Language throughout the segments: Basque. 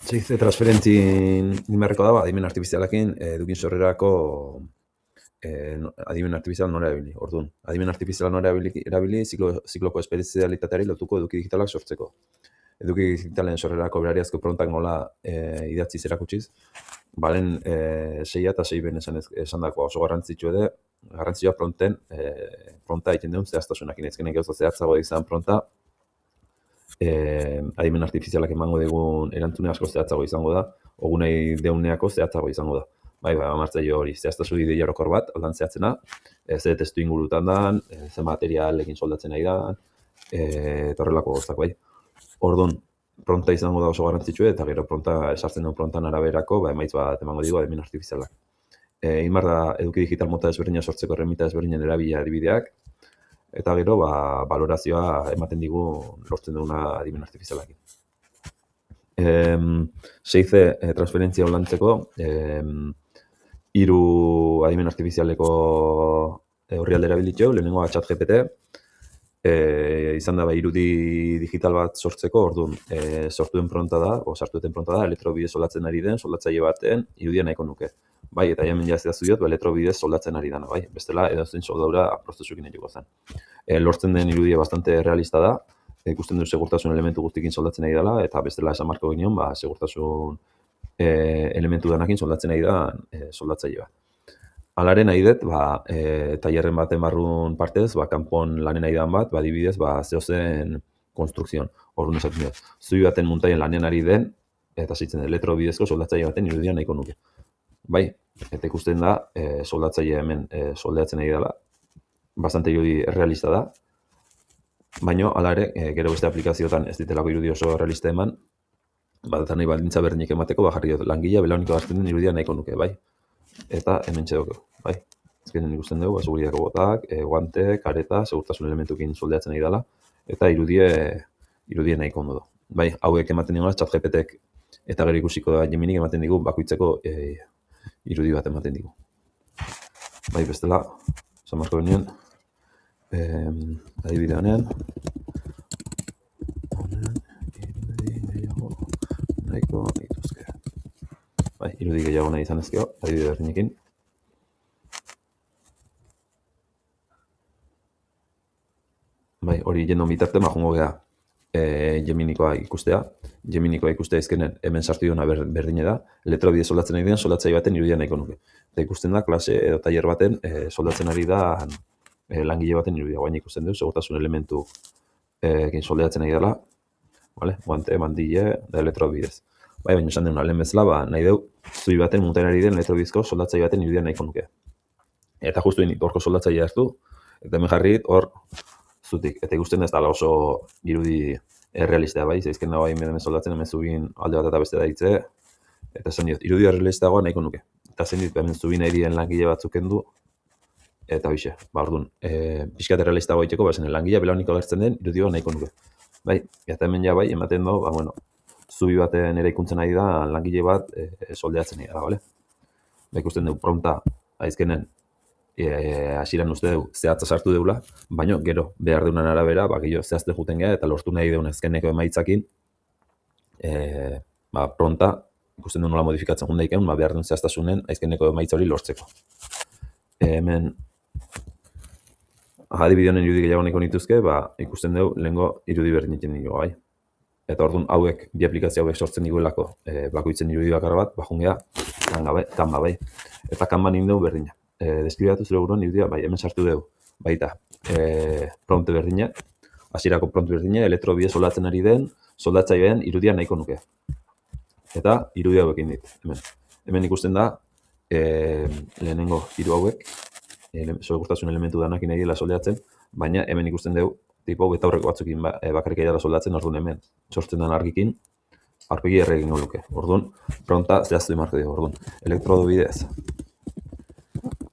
Zeize transferentzin nimerreko da, adimen artifizialakin edukin sorrerako adimen artifizial nora erabili. Orduan, adimen artifiziala nora erabili zikloko espezialitateari lotuko eduki digitalak sortzeko. Eduki digitalen sorrerako berariazko prontak nola idatziz erakutsiz, balen 6 eta 6 ben esan dakoa oso garrantzitsua pronta egiten duen zehaztasunak. Inezkenek gauza zehatzago izan pronta, adimen artifizialak emango digun erantzune asko zehatzago izango da, ogunei deuneako zehatzago izango da. Bai, amartzaile hori, zehaztasu ideia orokor bat, aldan zehatzena, ze testu ingurutan dan, ze materialekin soldatzen nahi da, eta horrelako gozak, bai. Orduan, pronta izango da oso garrantzitsua, eta gero pronta esartzen duen prontan araberako, emaitz bat emango digu adimen artifizialak. Inbar da, eduki digital mota desberdina sortzeko erremita desberdinen erabila adibideak, eta gero, balorazioa ematen digu lortzen duguna adimen artifizialakin. Seize transferentzia holantzeko, 3 adimen artifizialeko horrialde erabilitxeu, lehenengoa ChatGPT, izan da irudi digital bat sortzeko, orduan sartu duten pronta da, elektrobidez soldatzen ari den, soldatzaile baten irudia nahiko nuke. Bai, eta hemen jazteazu diot, elektrobidez soldatzen ari dana, bai, bestela edozein soldaura prozesukin egiko zen. Lortzen den irudia bastante realista da, ikusten du segurtasun elementu guztikin soldatzen ari dela, eta bestela esan marko ginen, segurtasun elementu danakin soldatzen ari da soldatzaile bat. Alare nahi dut, tailerren baten barrun partez, kanpon lanen nahi dan bat, adibidez, zehozen konstrukzion. Orduan esaten dut, zui baten muntaien lanen ari den, eta zitzen elektrobidezko soldatzaile baten irudia nahiko nuke. Bai, eta ikusten da, soldatzaile hemen soldatzen nahi dela, bastante irudi realista da, baina, alare, gero beste aplikazioetan ez ditelako irudi oso realista eman, eta nahi baldintza berdinik emateko, jarri dut langilea, belauniko gazten den irudia nahiko nuke, bai. Eta hemen txedoko, bai. Ezkenen ikusten dugu, seguridako botak, guante, kareta, segurtasun elementukin soldatzen nahi dela, eta irudie nahiko ondo du. Bai, hauek ematen digu, ChatGPTek eta gero ikusiko da Geminik ematen digu, bakoitzeko irudi bat ematen digu. Bai, bestela, zamarko benien, adibide honean, irudi gehiago nahiko dituzke. Bai, irudi gehiago nahi izan ezkeo, adibide berdinekin. Bai, hori jendon bitarten, jongo geha Geminikoa ikustea. Geminikoa ikustea izkenen hemen sartu duena berdine da. Elektrobide soldatzen ari den, soldatzai baten irudia nahiko nuke. Eta ikusten da, klase edo tailer baten soldatzen ari da langile baten irudia. Guain ikusten du, segurtasun elementu soldatzen ari dela. Guante, mandile, da elektrobidez. Bai, baina esan dena, lehen bezala, nahi deu, zui baten muntainari den elektrobidezko soldatzai baten irudia nahiko nuke. Eta justu horko soldatzailea hartu, eta hemen jarri hor zutik. Eta ikusten ez dala oso irudi errealistea, bai, zeizken nagoa hemen soldatzen, hemen zubin alde bat eta beste da hitze, eta zen diot, irudi errealistagoa nahiko nuke. Eta zen dit, hemen zubin nahi dien langile batzuk kendu, eta bixe, orduan, pixkat errealistagoa itxeko, zen langilea belauniko gertzen den, irudi bat nahiko nuke. Bai, eta hemen ja bai, ematen du, zubi baten ere ikuntzen nahi da, langile bat soldatzen nahi da, bale? Ba, ikusten dugu pronta, aizkenen, hasieran uste dugu zehatza sartu deula, baina gero behar deunan arabera, gehiago zehazte juten geha, eta lortu nahi deun ezkeneko emaitzakin, pronta, ikusten dugu nola modifikatzen jundaiken, behar duen zehaztasunen aizkeneko emaitza hori lortzeko. Hemen, adibidionen irudi gehiago nahiko nituzke, ikusten dugu lehenko irudi berdin egiten dugu, bai. Eta orduan hauek, bi aplikazio hauek sortzen diguelako, bakoitzen irudi bakar bat, jungea, kanba, bai. Eta kanban nindu berdina. Deskribatu zure buruan irudia, bai, hemen sartu dugu, baita, prompte berdina, hasierako prompte berdina, elektrobide soldatzen ari den, soldatzailean irudia nahiko nuke. Eta irudia hauekin dit, hemen. Hemen ikusten da, lehenengo hiru hauek, segurtasun elementu danakin nahi dela soldatzen, baina hemen ikusten dugu, tipo betaurreko batzukin bakarrik dela soldatzen, orduan hemen, sortzen den argikin, arpegi erregin luke. Orduan, pronta zehaztu imarko dugu, orduan, elektrodobidez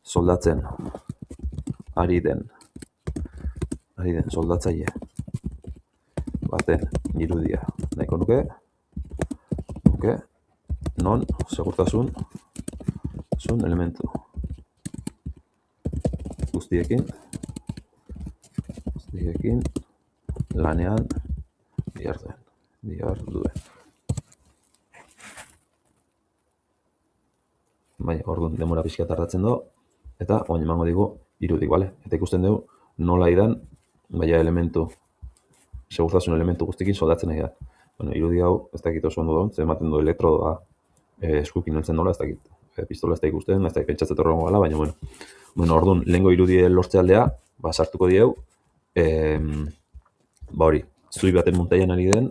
soldatzen ari den soldatzaile baten irudia nahiko nuke, non segurtasun elementu guztiekin lanean bihar duen. Bai, orduan demora pixka tardatzen do, eta oin emango digu irudik, bale? Eta ikusten dugu nola idan, baina elementu, segurtasun elementu guztikin soldatzen nahi da. Bueno, irudi hau ez dakit oso ondo daun, ze ematen du elektrodoa eskukin heltzen nola, ez dakit. Pistola ez da ikusten, ez dakit pentsatzet horrengo gala, baina bueno. Bueno, orduan, lehengo irudie lortze aldea, sartuko dieu, hori, zui baten muntaian ari den,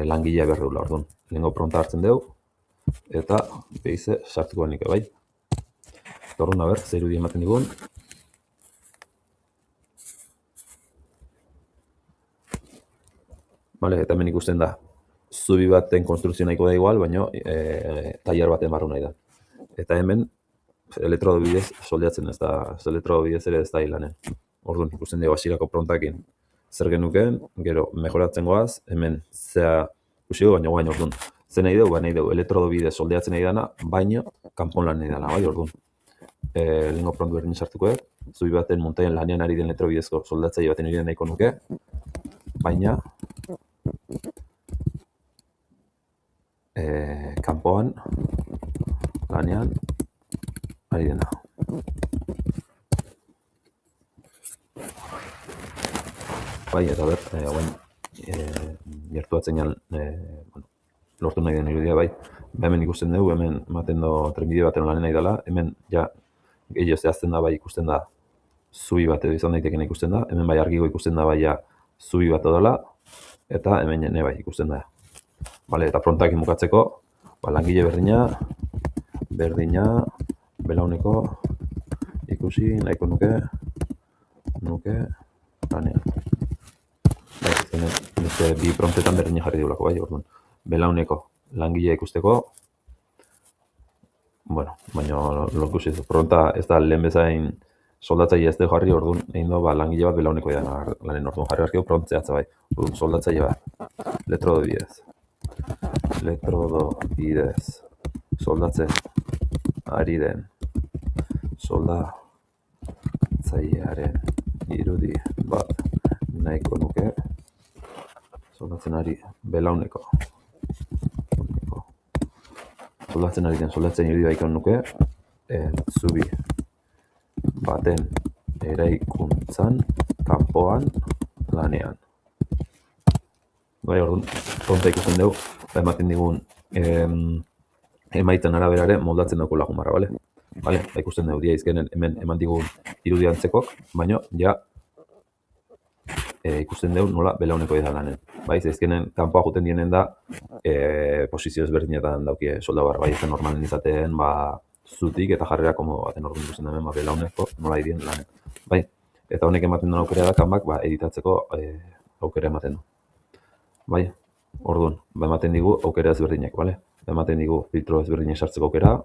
langilea behar dugula, orduan. Lehengo pronta hartzen dugu, eta behize sartuko benik, bai. Orduan, a ber, ze irudi ematen digun. Vale, eta hemen ikusten da, zubi baten konstrukzio nahiko da igual, baina tailer baten barru nahi da. Eta hemen, elektrodo bidez soldatzen ez da, elektrodo bidez ere ez da hilanen. Orduan, ikusten dugu hasierako prontakin zer genukeen, gero mejoratzen goaz, hemen zea ikusi dugu, baina orduan. Zer nahi dugu, nahi dugu elektrodo bidez soldatzen nahi dana, baina kanpon lan nahi dana, bai, orduan. Lehenko prontu berdin sartuko, zubi baten montaien lanean ari den elektrobidezko soldatzaile baten ari den nahiko nuke, baina kanpoan lanean ari dena. Bai, eta ber, hauen gertuatzen jan, lortu nahi den irudia, bai. Hemen ikusten dugu, hemen ematen do trenbide baten lanen nahi dela, hemen ja gehiago zehazten da, bai ikusten da zubi bat edo izan daiteken ikusten da, hemen bai argigo ikusten da, bai zubi bat edola, eta hemen jene bai ikusten da. Bale, eta frontakin bukatzeko, langile berdina, belauneko, ikusi, nahiko nuke, lanean. Beste bi frontetan berdina jarri diulako, bai, orduan. Belauneko langilea ikusteko, bueno, baina ikusi, fronta ez da lehen bezain soldatzaile ez da jarri, orduan, egin do, langile bat belauneko edan lanen orduan jarri harkio frontzeatza, bai. Orduan, soldatzaile bat, elektrodo bidez, soldatzen ari den soldatzailearen irudi bat nahiko nuke, soldatzen ari belauneko, soldatzen ari den soldatzen irudi baikon nuke, zubi baten eraikuntzan, kanpoan, lanean. Bai, orduan, fronta ikusten dugu, ematen digun emaitzen araberare moldatzen dugu lagun barra, bale? Bale, ikusten dugu, dia izkenen hemen eman digun irudiantzekok, baina ja ikusten dugu nola belauneko edan lanen. Bai, izkenen kanpoa juten dienen da posizio ezberdinetan daukie solda barra, bai, ez normalen izaten, zutik eta jarrera komodo baten orduan ikusten dugu belauneko nola idien lanen. Bai, eta honek ematen duen aukera da kanbak editatzeko aukera ematen du. Bai, orduan, ematen digu aukera ezberdinek, bale? Ematen digu filtro ezberdinek sartzeko aukera,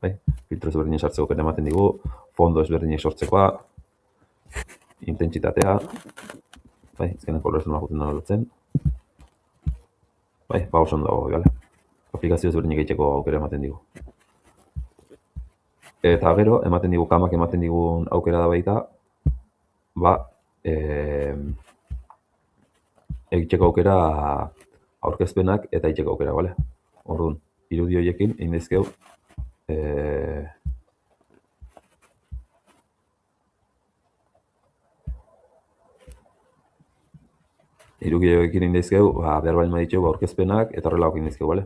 bai? Filtro ezberdinek sartzeko aukera ematen digu, fondo ezberdinek sortzekoa, intentsitatea, bai, ezkenen kolorez nola juten dena lotzen. Bai, oso ondo dago, bale? Aplikazio ezberdinek egiteko aukera ematen digu. Eta gero, ematen digu kamak ematen digun aukera da baita, egiteko aukera aurkezpenak eta egiteko aukera, bale? Orduan, irudi horiekin egin daizkegu behar bali maditxegu aurkezpenak eta horrela egin daizkegu, bale?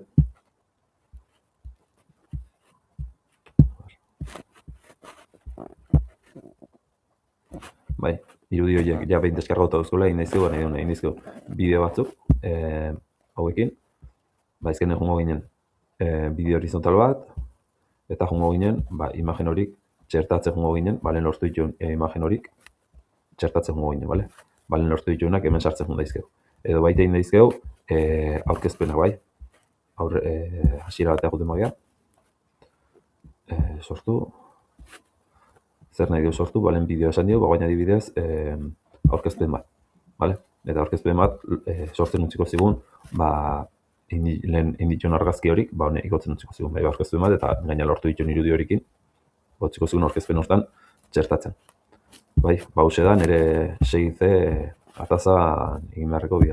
Bai, irudi horiek ja behin deskargauta duzkola egin daizkegu bideo batzuk hauekin. Ezkenen jungo ginen bideo horizontal bat, eta jungo ginen imagen horik txertatzen jungo ginen, balen lortu dituen imagen horik txertatzen jungo ginen, bale? Balen lortu dituenak hemen sartzen jungo daizkegu. Edo baita egin daizkegu aurkezpenak, bai? Hasiera batea juten magia. Sortu. Zer nahi dugu sortu, balen bideo esan dugu, baina adibidez aurkezpen bat, bale? Eta aurkezpen bat sortzen utziko zigun, lehen indituen argazki horik, honek igotzen utziko zigun, aurkezpen bat, eta gaina lortu dituen irudi horikin, utziko zigun aurkezpen hortan txertatzen. Bai, hauxe da, nire segitze ataza egin beharreko bidea.